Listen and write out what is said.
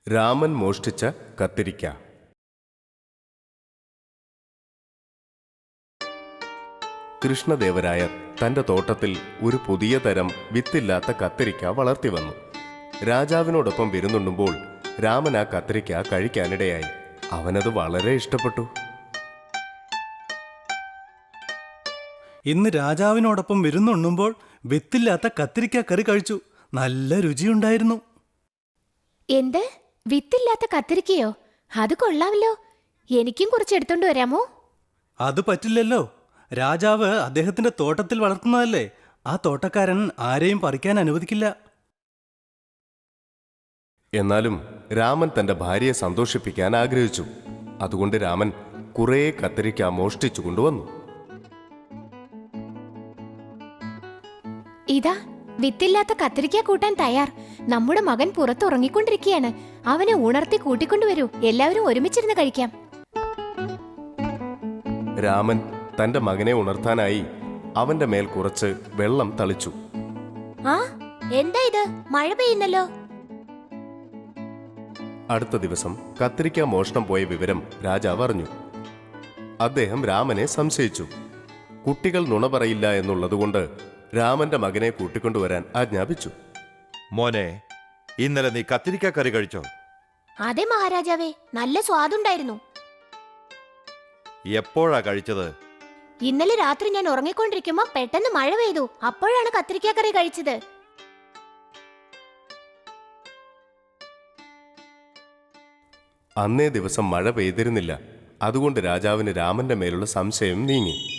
രാമൻ മോഷ്ടിച്ച കത്തിരിക്ക. കൃഷ്ണദേവരായർ തന്റെ തോട്ടത്തിൽ ഒരു പുതിയ തരം വിത്തില്ലാത്ത കത്തിരിക്ക വളർത്തി വന്നു. രാജാവിനോടൊപ്പം വിരുന്നുണ്ണുമ്പോൾ രാമൻ ആ കത്തിരിക്ക കഴിക്കാനിടയായി. അവനത് വളരെ ഇഷ്ടപ്പെട്ടു. ഇന്ന് രാജാവിനോടൊപ്പം വിരുന്നുണ്ണുമ്പോൾ വിത്തില്ലാത്ത കത്തിരിക്ക കറി കഴിച്ചു. നല്ല രുചിയുണ്ടായിരുന്നു. എന്ത്? വിത്തില്ലാത്ത കത്തിരിക്കയോ? അത് കൊള്ളാമല്ലോ. എനിക്കും കുറച്ച് എടുത്തോണ്ട് വരാമോ? അത് പറ്റില്ലല്ലോ. രാജാവ് അദ്ദേഹത്തിന്റെ തോട്ടത്തിൽ വളർത്തുന്നതല്ലേ. ആ തോട്ടക്കാരൻ ആരെയും പറിക്കാൻ അനുവദിക്കില്ല. എന്നാലും രാമൻ തന്റെ ഭാര്യയെ സന്തോഷിപ്പിക്കാൻ ആഗ്രഹിച്ചു. അതുകൊണ്ട് രാമൻ കുറേ കത്തിരിക്ക മോഷ്ടിച്ചു കൊണ്ടുവന്നു. ഇതാ വിത്തില്ലാത്ത കത്തിരിക്ക കൂട്ടാൻ തയ്യാർ. നമ്മുടെ മകൻ പുറത്തുറങ്ങിക്കൊണ്ടിരിക്കുകയാണ്. അവനെ ഉണർത്തി കൂട്ടിക്കൊണ്ടുവരൂ. എല്ലാവരും ഒരുമിച്ചിരുന്ന് കഴിക്കാം. രാമൻ തന്റെ മകനെ ഉണർത്താനായി അവന്റെ മേൽ കുറച്ച് വെള്ളം തളിച്ചു. ആ, എന്താ ഇത്? മഴ പെയ്യുന്നല്ലോ. അടുത്ത ദിവസം കത്തിരിക്ക മോഷണം പോയ വിവരം രാജാവ് അറിഞ്ഞു. അദ്ദേഹം രാമനെ സംശയിച്ചു. കുട്ടികൾ നുണ പറയില്ല എന്നുള്ളതുകൊണ്ട് രാമന്റെ മകനെ കൂട്ടിക്കൊണ്ടുവരാൻ ആജ്ഞാപിച്ചു. മോനെ, ഇന്നലെ നീ കത്തിരിക്ക കറി കഴിച്ചോ? അതെ മഹാരാജാവേ, നല്ല സ്വാദുണ്ടായിരുന്നു. എപ്പോഴാ കഴിച്ചത്? ഇന്നലെ രാത്രി ഞാൻ ഉറങ്ങിക്കൊണ്ടിരിക്കുമ്പോ പെട്ടെന്ന് മഴ പെയ്തു. അപ്പോഴാണ് കത്തിരിക്ക കറി കഴിച്ചത്. അന്നേ ദിവസം മഴ പെയ്തിരുന്നില്ല. അതുകൊണ്ട് രാജാവിന് രാമന്റെ മേലുള്ള സംശയം നീങ്ങി.